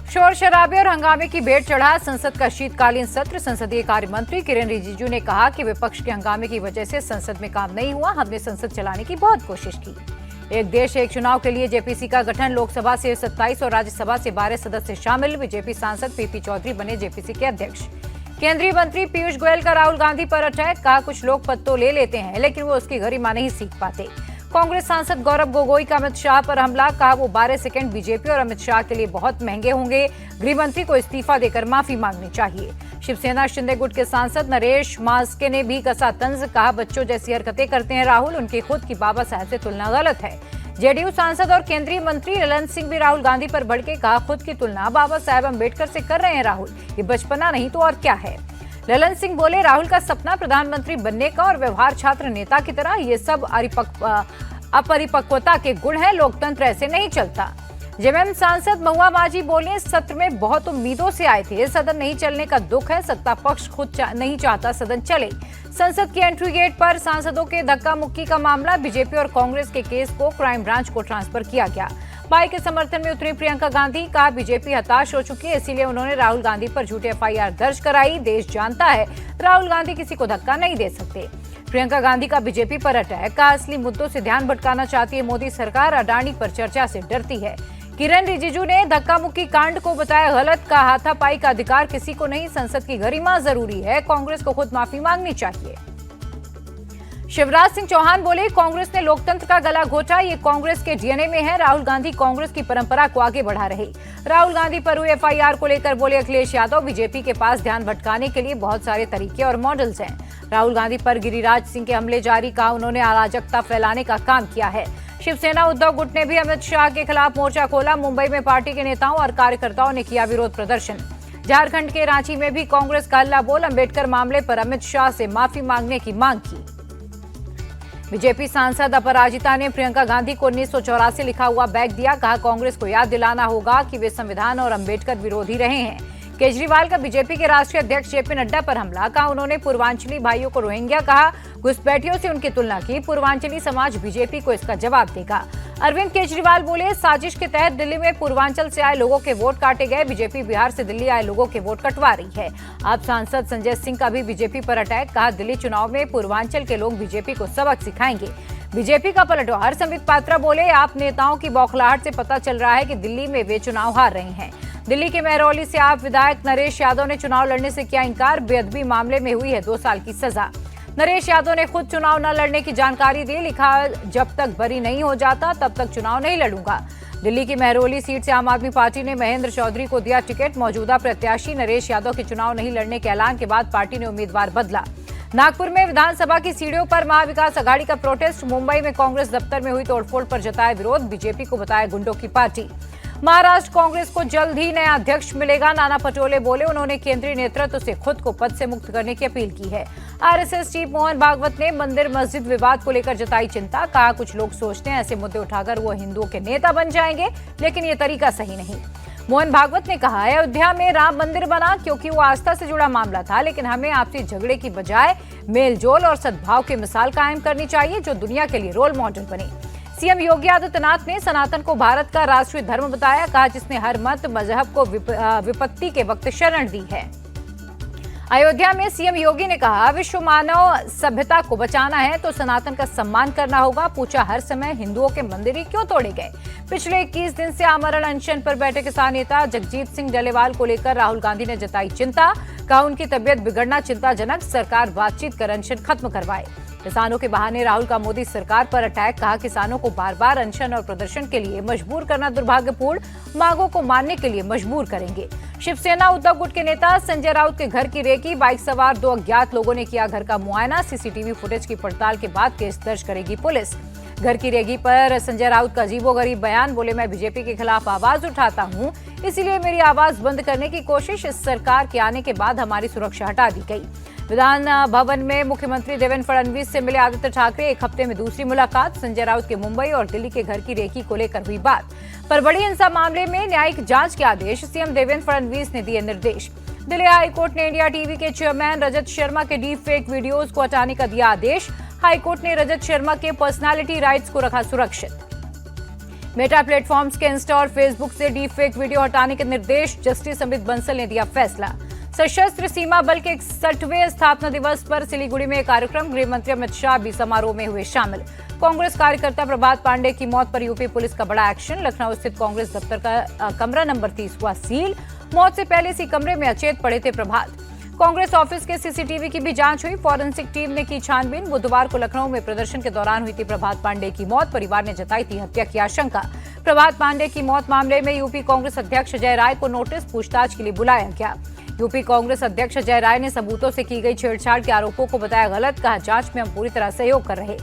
शोर शराबे और हंगामे की भेंट चढ़ा संसद का शीतकालीन सत्र। संसदीय कार्य मंत्री किरेन रिजिजू ने कहा कि विपक्ष के हंगामे की वजह से संसद में काम नहीं हुआ। हमने संसद चलाने की बहुत कोशिश की। एक देश एक चुनाव के लिए जेपीसी का गठन, लोकसभा से 27 और राज्यसभा से 12 सदस्य शामिल। बीजेपी सांसद पीपी चौधरी बने जेपीसी के अध्यक्ष। केंद्रीय मंत्री पीयूष गोयल का राहुल गांधी पर अटैक, कहा कुछ लोग पद तो ले लेते हैं लेकिन वो उसकी गरिमा नहीं सीख पाते। कांग्रेस सांसद गौरव गोगोई का अमित शाह पर हमला, कहा वो 12 सेकंड बीजेपी और अमित शाह के लिए बहुत महंगे होंगे। गृहमंत्री को इस्तीफा देकर माफी मांगनी चाहिए। शिवसेना शिंदे गुट के सांसद नरेश मास्के ने भी कसा तंज, कहा बच्चों जैसी हरकतें करते हैं राहुल, उनकी खुद की बाबा साहब से तुलना गलत है। जेडीयू सांसद और केंद्रीय मंत्री ललन सिंह भी राहुल गांधी पर भड़के, कहा खुद की तुलना बाबा साहेब अम्बेडकर से कर रहे हैं राहुल, ये बचपना नहीं तो और क्या है। ललन सिंह बोले राहुल का सपना प्रधानमंत्री बनने का और व्यवहार छात्र नेता की तरह, ये सब अपरिपक्वता के गुण है, लोकतंत्र ऐसे नहीं चलता। जेएमएम सांसद महुआ माझी बोले सत्र में बहुत उम्मीदों से आए थे, सदन नहीं चलने का दुख है, सत्ता पक्ष खुद नहीं चाहता सदन चले। संसद की एंट्री गेट पर सांसदों के धक्का मुक्की का मामला, बीजेपी और कांग्रेस के केस को क्राइम ब्रांच को ट्रांसफर किया गया। भाई के समर्थन में उतरी प्रियंका गांधी, कहा बीजेपी हताश हो चुकी है, इसीलिए उन्होंने राहुल गांधी पर झूठी एफआईआर दर्ज कराई। देश जानता है राहुल गांधी किसी को धक्का नहीं दे सकते। प्रियंका गांधी का बीजेपी पर अटैक, का असली मुद्दों से ध्यान भटकाना चाहती है मोदी सरकार, अडानी पर चर्चा से डरती है। किरेन रिजिजू ने धक्का मुक्की कांड को बताया गलत, का हाथापाई का अधिकार किसी को नहीं, संसद की गरिमा जरूरी है, कांग्रेस को खुद माफी मांगनी चाहिए। शिवराज सिंह चौहान बोले कांग्रेस ने लोकतंत्र का गला घोटा, ये कांग्रेस के डीएनए में है। राहुल गांधी कांग्रेस की परंपरा को आगे बढ़ा रहे। राहुल गांधी पर हुई एफआईआर को लेकर बोले अखिलेश यादव, बीजेपी के पास ध्यान भटकाने के लिए बहुत सारे तरीके और मॉडल्स हैं। राहुल गांधी पर गिरिराज सिंह के हमले जारी, कहा उन्होंने अराजकता फैलाने का काम किया है। शिवसेना उद्धव गुट ने भी अमित शाह के खिलाफ मोर्चा खोला। मुंबई में पार्टी के नेताओं और कार्यकर्ताओं ने किया विरोध प्रदर्शन। झारखंड के रांची में भी कांग्रेस का हल्ला बोल, अम्बेडकर मामले पर अमित शाह से माफी मांगने की मांग की। बीजेपी सांसद अपराजिता ने प्रियंका गांधी को 1984 लिखा हुआ बैग दिया, कहा कांग्रेस को याद दिलाना होगा कि वे संविधान और अम्बेडकर विरोधी रहे हैं। केजरीवाल का बीजेपी के राष्ट्रीय अध्यक्ष जेपी नड्डा पर हमला, कहा उन्होंने पूर्वांचली भाइयों को रोहिंग्या कहा, घुसपैठियों से उनकी तुलना की। पूर्वांचली समाज बीजेपी को इसका जवाब देगा। अरविंद केजरीवाल बोले साजिश के तहत दिल्ली में पूर्वांचल से आए लोगों के वोट काटे गए, बीजेपी बिहार से दिल्ली आए लोगों के वोट कटवा रही है। आप सांसद संजय सिंह का भी बीजेपी पर अटैक, कहा दिल्ली चुनाव में पूर्वांचल के लोग बीजेपी को सबक सिखाएंगे। बीजेपी का पलटवार, संबित पात्रा बोले आप नेताओं की बौखलाहट से पता चल रहा है कि दिल्ली में वे चुनाव हार रहे हैं। दिल्ली के महरौली से आप विधायक नरेश यादव ने चुनाव लड़ने से किया इनकार, बेअदबी मामले में हुई है 2 साल की सजा। नरेश यादव ने खुद चुनाव न लड़ने की जानकारी दी, लिखा जब तक बरी नहीं हो जाता तब तक चुनाव नहीं लड़ूंगा। दिल्ली की महरौली सीट से आम आदमी पार्टी ने महेंद्र चौधरी को दिया टिकट। मौजूदा प्रत्याशी नरेश यादव के चुनाव नहीं लड़ने के ऐलान के बाद पार्टी ने उम्मीदवार बदला। नागपुर में विधानसभा की सीढ़ियों पर महाविकास अघाड़ी का प्रोटेस्ट, मुंबई में कांग्रेस दफ्तर में हुई तोड़फोड़ पर जताया विरोध, बीजेपी को बताया गुंडों की पार्टी। महाराष्ट्र कांग्रेस को जल्द ही नया अध्यक्ष मिलेगा, नाना पटोले बोले उन्होंने केंद्रीय नेतृत्व से खुद को पद से मुक्त करने की अपील की है। आरएसएस चीफ मोहन भागवत ने मंदिर मस्जिद विवाद को लेकर जताई चिंता, कहा कुछ लोग सोचते हैं ऐसे मुद्दे उठाकर वो हिंदुओं के नेता बन जाएंगे, लेकिन ये तरीका सही नहीं। मोहन भागवत ने कहा अयोध्या में राम मंदिर बना क्योंकि वो आस्था से जुड़ा मामला था, लेकिन हमें आपसी झगड़े की बजाय मेलजोल और सद्भाव की मिसाल कायम करनी चाहिए जो दुनिया के लिए रोल मॉडल बने। सीएम योगी आदित्यनाथ ने सनातन को भारत का राष्ट्रीय धर्म बताया, कहा जिसने हर मत मजहब को विपत्ति के वक्त शरण दी है। अयोध्या में सीएम योगी ने कहा विश्व मानव सभ्यता को बचाना है तो सनातन का सम्मान करना होगा। पूछा हर समय हिंदुओं के मंदिर ही क्यों तोड़े गए। पिछले 21 दिन से आमरण अनशन पर बैठे किसान नेता जगजीत सिंह डलेवाल को लेकर राहुल गांधी ने जताई चिंता, कहा उनकी तबियत बिगड़ना चिंताजनक, सरकार बातचीत कर अनशन खत्म करवाए। किसानों के बहाने राहुल का मोदी सरकार पर अटैक, कहा किसानों को बार बार अनशन और प्रदर्शन के लिए मजबूर करना दुर्भाग्यपूर्ण, मांगों को मानने के लिए मजबूर करेंगे। शिवसेना उद्धव गुट के नेता संजय राउत के घर की रेकी, बाइक सवार 2 अज्ञात लोगों ने किया घर का मुआयना, सीसीटीवी फुटेज की पड़ताल के बाद केस दर्ज करेगी पुलिस। घर की रेगी पर संजय राउत का अजीबोगरीब बयान, बोले मैं बीजेपी के खिलाफ आवाज उठाता हूं, इसलिए मेरी आवाज बंद करने की कोशिश, इस सरकार के आने के बाद हमारी सुरक्षा हटा दी गई। विधान भवन में मुख्यमंत्री देवेंद्र फडणवीस से मिले आदित्य ठाकरे, 1 हफ्ते में दूसरी मुलाकात, संजय राउत के मुंबई और दिल्ली के घर की रेकी को लेकर हुई बात। पर बड़ी हिंसा मामले में न्यायिक जांच के आदेश, सीएम देवेंद्र फडणवीस ने दिए निर्देश। दिल्ली हाईकोर्ट ने इंडिया टीवी के चेयरमैन रजत शर्मा के डीप फेक वीडियोज को हटाने का दिया आदेश। हाईकोर्ट ने रजत शर्मा के पर्सनालिटी राइट्स को रखा सुरक्षित। मेटा प्लेटफॉर्म्स के इंस्टा और फेसबुक से डीप फेक वीडियो हटाने के निर्देश, जस्टिस अमित बंसल ने दिया फैसला। सशस्त्र सीमा बल के 61वें स्थापना दिवस पर सिलीगुड़ी में कार्यक्रम, गृह मंत्री अमित शाह भी समारोह में हुए शामिल। कांग्रेस कार्यकर्ता प्रभात पांडे की मौत पर यूपी पुलिस का बड़ा एक्शन, लखनऊ स्थित कांग्रेस दफ्तर का कमरा नंबर 30 हुआ सील। मौत से पहले इसी कमरे में अचेत पड़े थे प्रभात। कांग्रेस ऑफिस के सीसीटीवी की भी जांच हुई, फॉरेंसिक टीम ने की छानबीन। बुधवार को लखनऊ में प्रदर्शन के दौरान हुई थी प्रभात पांडे की मौत, परिवार ने जताई थी हत्या की आशंका। प्रभात पांडे की मौत मामले में यूपी कांग्रेस अध्यक्ष अजय राय को नोटिस, पूछताछ के लिए बुलाया गया। यूपी कांग्रेस अध्यक्ष अजय राय ने सबूतों से की गई छेड़छाड़ के आरोपों को बताया गलत, कहा जांच में हम पूरी तरह सहयोग कर रहे।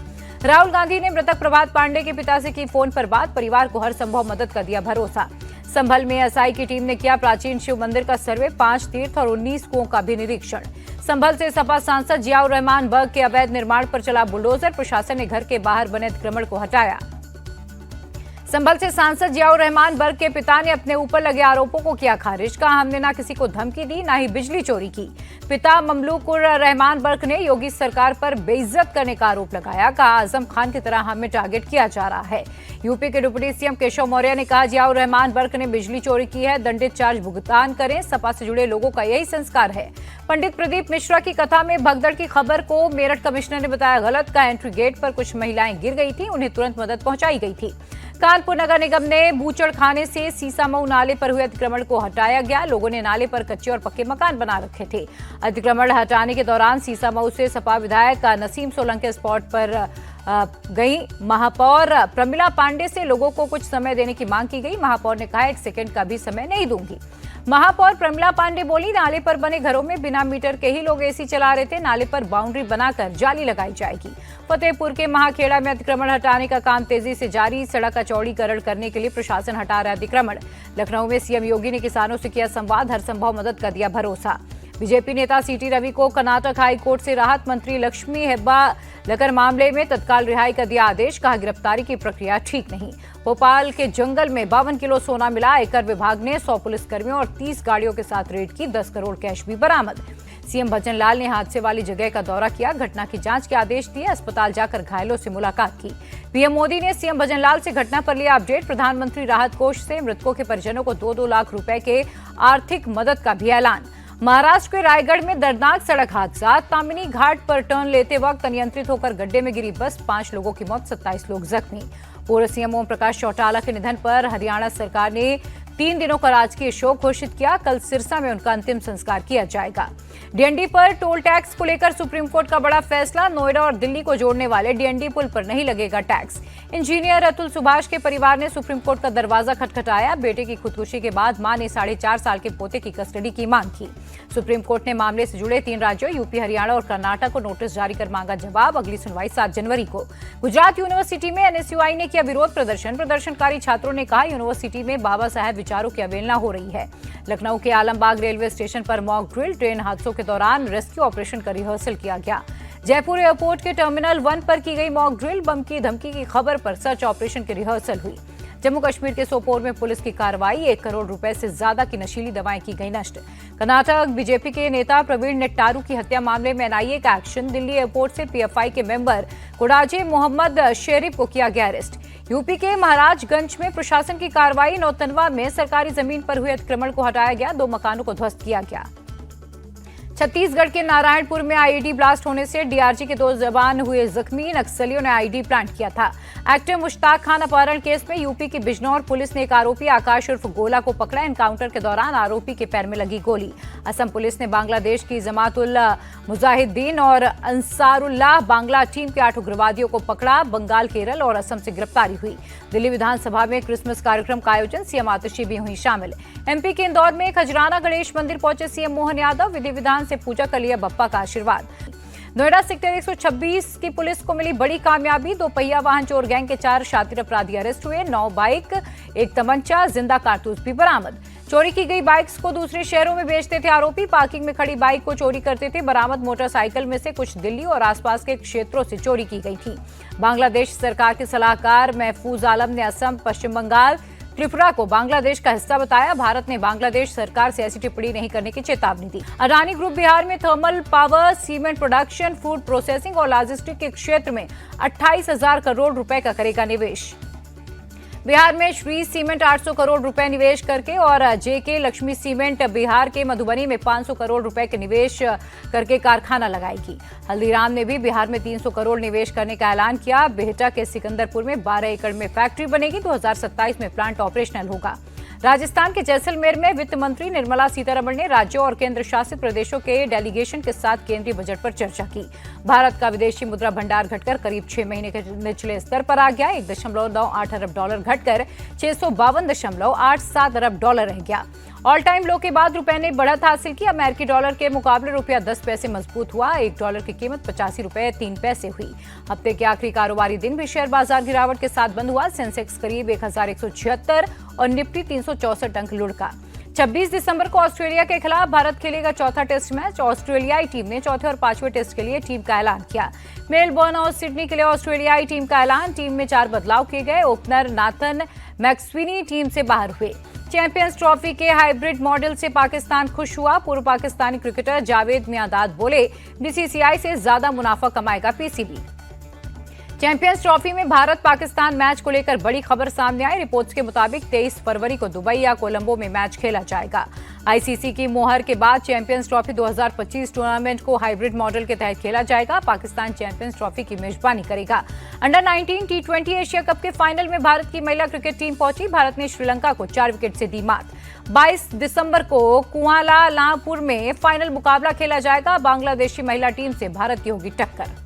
राहुल गांधी ने मृतक प्रभात पांडे के पिता से की फोन पर बात, परिवार को हर संभव मदद का दिया भरोसा। संभल में एसआई की टीम ने किया प्राचीन शिव मंदिर का सर्वे, 5 तीर्थ और 19 कुओं का भी निरीक्षण। संभल से सपा सांसद जियाउर रहमान बर्ग के अवैध निर्माण पर चला बुलडोजर, प्रशासन ने घर के बाहर बने अतिक्रमण को हटाया। संभल से सांसद जियाउर रहमान बर्ग के पिता ने अपने ऊपर लगे आरोपों को किया खारिज, कहा हमने ना किसी को धमकी दी, ना ही बिजली चोरी की। पिता ममलूकुर रहमान बर्ग ने योगी सरकार पर बेइज्जत करने का आरोप लगाया, कहा आजम खान की तरह हमें टारगेट किया जा रहा है। यूपी के डिप्टी सीएम केशव मौर्य ने कहा जियाउर रहमान बर्ग ने बिजली चोरी की है, दंडित चार्ज भुगतान करें, सपा से जुड़े लोगों का यही संस्कार है। पंडित प्रदीप मिश्रा की कथा में भगदड़ की खबर को मेरठ कमिश्नर ने बताया गलत, का एंट्री गेट पर कुछ महिलाएं गिर गई थी, उन्हें तुरंत मदद पहुंचाई गई थी। कानपुर नगर निगम ने बूचड़ खाने से सीसामऊ नाले पर हुए अतिक्रमण को हटाया गया, लोगों ने नाले पर कच्चे और पक्के मकान बना रखे थे। अतिक्रमण हटाने के दौरान सीसामऊ से सपा विधायक नसीम सोलंकी स्पॉट पर गई। महापौर प्रमिला पांडे से लोगों को कुछ समय देने की मांग की गई, महापौर ने कहा 1 सेकंड का भी समय नहीं दूंगी। महापौर प्रमिला पांडे बोली नाले पर बने घरों में बिना मीटर के ही लोग एसी चला रहे थे, नाले पर बाउंड्री बनाकर जाली लगाई जाएगी। फतेहपुर के महाखेड़ा में अतिक्रमण हटाने का काम तेजी से जारी, सड़क का चौड़ीकरण करने के लिए प्रशासन हटा रहा है अतिक्रमण। लखनऊ में सीएम योगी ने किसानों से किया संवाद, हर संभव मदद का दिया भरोसा। बीजेपी नेता सीटी रवि को कर्नाटक हाईकोर्ट से राहत, मंत्री लक्ष्मी हेब्बालकर मामले में तत्काल रिहाई का दिया आदेश, कहा गिरफ्तारी की प्रक्रिया ठीक नहीं। भोपाल के जंगल में 52 किलो सोना मिला, आयकर विभाग ने 100 पुलिसकर्मियों और 30 गाड़ियों के साथ रेड की, 10 करोड़ कैश भी बरामद। सीएम भजनलाल ने हादसे वाली जगह का दौरा किया, घटना की जांच के आदेश दिए, अस्पताल जाकर घायलों से मुलाकात की। पीएम मोदी ने सीएम भजनलाल से घटना पर लिया अपडेट, प्रधानमंत्री राहत कोष से मृतकों के परिजनों को 2-2 लाख रुपए के आर्थिक मदद का भी ऐलान। महाराष्ट्र के रायगढ़ में दर्दनाक सड़क हादसा, तामिनी घाट पर टर्न लेते वक्त अनियंत्रित होकर गड्ढे में गिरी बस, 5 लोगों की मौत, 27 लोग जख्मी। पूर्व सीएम ओम प्रकाश चौटाला के निधन पर हरियाणा सरकार ने 3 दिनों का राजकीय शोक घोषित किया, कल सिरसा में उनका अंतिम संस्कार किया जाएगा। डीएनडी पर टोल टैक्स को लेकर सुप्रीम कोर्ट का बड़ा फैसला, नोएडा और दिल्ली को जोड़ने वाले डीएनडी पुल पर नहीं लगेगा टैक्स। इंजीनियर अतुल सुभाष के परिवार ने सुप्रीम कोर्ट का दरवाजा खटखटाया, बेटे की खुदकुशी के बाद मां ने 4.5 साल के पोते की कस्टडी की मांग की। सुप्रीम कोर्ट ने मामले से जुड़े 3 राज्यों यूपी, हरियाणा और कर्नाटक को नोटिस जारी कर मांगा जवाब, अगली सुनवाई 7 जनवरी को। गुजरात यूनिवर्सिटी में एनएसयूआई ने किया विरोध प्रदर्शन, प्रदर्शनकारी छात्रों ने कहा यूनिवर्सिटी में बाबा साहेब विचारों की अवहेलना हो रही है। लखनऊ के आलमबाग रेलवे स्टेशन पर मॉक ड्रिल, ट्रेन हादसों के दौरान रेस्क्यू ऑपरेशन का रिहर्सल किया गया। जयपुर एयरपोर्ट के टर्मिनल 1 पर की गई मॉक ड्रिल, बम की धमकी की खबर पर सर्च ऑपरेशन की रिहर्सल हुई। जम्मू कश्मीर के सोपोर में पुलिस की कार्रवाई, 1 करोड़ रुपए से ज्यादा की नशीली दवाएं की गई नष्ट। कर्नाटक बीजेपी के नेता प्रवीण नेट्टारू की हत्या मामले में एनआईए का एक्शन, दिल्ली एयरपोर्ट से पीएफआई के मेंबर कोडाजे मोहम्मद शेरिफ को किया गया अरेस्ट। यूपी के महाराजगंज में प्रशासन की कार्रवाई, नौतनवा में सरकारी जमीन पर हुए अतिक्रमण को हटाया गया, 2 मकानों को ध्वस्त किया गया। छत्तीसगढ़ के नारायणपुर में आईईडी ब्लास्ट होने से डीआरजी के 2 जवान हुए जख्मी, नक्सलियों ने आईईडी प्लांट किया था। एक्टर मुश्ताक खान अपहरण केस में यूपी की बिजनौर पुलिस ने एक आरोपी आकाश उर्फ गोला को पकड़ा, एनकाउंटर के दौरान आरोपी के पैर में लगी गोली। असम पुलिस ने बांग्लादेश की जमातुल मुजाहिदीन और अंसारुल्लाह बांग्ला टीम के 8 उग्रवादियों को पकड़ा, बंगाल, केरल और असम से गिरफ्तारी हुई। दिल्ली विधानसभा में क्रिसमस कार्यक्रम का आयोजन, सीएम आतिशी भी हुई शामिल। एमपी के इंदौर में खजराना गणेश मंदिर पहुंचे सीएम मोहन यादव, विधि विधान से पूजा कर लिया बप्पा का आशीर्वाद। नोएडा सेक्टर 126 की पुलिस को मिली बड़ी कामयाबी, 2 पहिया वाहन चोर गैंग के 4 शातिर अपराधी अरेस्ट हुए, 9 बाइक, 1 तमंचा, जिंदा कारतूस भी बरामद। चोरी की गई बाइक्स को दूसरे शहरों में बेचते थे आरोपी, पार्किंग में खड़ी बाइक को चोरी करते थे। बरामद मोटरसाइकिल में से कुछ दिल्ली और आसपास के क्षेत्रों से चोरी की गई थी। बांग्लादेश सरकार के सलाहकार महफूज आलम ने असम, पश्चिम बंगाल, त्रिपुरा को बांग्लादेश का हिस्सा बताया। भारत ने बांग्लादेश सरकार से ऐसी टिप्पणी नहीं करने की चेतावनी दी। अडानी ग्रुप बिहार में thermal power, cement production, food processing और लॉजिस्टिक के क्षेत्र में 28,000 करोड़ रुपए का करेगा निवेश। बिहार में श्री सीमेंट 800 करोड़ रुपए निवेश करके और जेके लक्ष्मी सीमेंट बिहार के मधुबनी में 500 करोड़ रुपए के निवेश करके कारखाना लगाएगी। हल्दीराम ने भी बिहार में 300 करोड़ निवेश करने का ऐलान किया। बिहटा के सिकंदरपुर में 12 एकड़ में फैक्ट्री बनेगी। 2027 में प्लांट ऑपरेशनल होगा। राजस्थान के जैसलमेर में वित्त मंत्री निर्मला सीतारमण ने राज्यों और केंद्र शासित प्रदेशों के डेलीगेशन के साथ केंद्रीय बजट पर चर्चा की। भारत का विदेशी मुद्रा भंडार घटकर करीब 6 महीने के निचले स्तर पर आ गया। 1.98 अरब डॉलर घटकर 652.87 अरब डॉलर रह गया। ऑल टाइम लो के बाद रुपए ने बढ़त हासिल की। अमेरिकी डॉलर के मुकाबले रुपया 10 पैसे मजबूत हुआ। $1 की कीमत 85 रुपए 3 पैसे हुई। हफ्ते के आखिरी कारोबारी दिन भी शेयर बाजार गिरावट के साथ बंद हुआ। सेंसेक्स करीब 1176 और निफ्टी 364 अंक लुढ़का। 26 दिसंबर को ऑस्ट्रेलिया के खिलाफ भारत खेलेगा चौथा टेस्ट मैच। ऑस्ट्रेलियाई टीम ने चौथे और पांचवें टेस्ट के लिए टीम का ऐलान किया। मेलबर्न और सिडनी के लिए ऑस्ट्रेलियाई टीम का ऐलान। टीम में 4 बदलाव किए गए। ओपनर नाथन मैक्सविनी टीम से बाहर हुए। चैंपियंस ट्रॉफी के हाइब्रिड मॉडल से पाकिस्तान खुश हुआ। पूर्व पाकिस्तानी क्रिकेटर जावेद मियांदाद बोले, बीसीसीआई से ज्यादा मुनाफा कमाएगा पीसीबी। चैंपियंस ट्रॉफी में भारत पाकिस्तान मैच को लेकर बड़ी खबर सामने आई। रिपोर्ट्स के मुताबिक 23 फरवरी को दुबई या कोलंबो में मैच खेला जाएगा। आईसीसी की मोहर के बाद चैंपियंस ट्रॉफी 2025 टूर्नामेंट को हाइब्रिड मॉडल के तहत खेला जाएगा। पाकिस्तान चैंपियंस ट्रॉफी की मेजबानी करेगा। अंडर 19 T20 एशिया कप के फाइनल में भारत की महिला क्रिकेट टीम पहुंची। भारत ने श्रीलंका को 4 विकेट से दी मात। 22 दिसंबर को कुआलालंपुर में फाइनल मुकाबला खेला जाएगा। बांग्लादेशी महिला टीम से भारत की होगी टक्कर।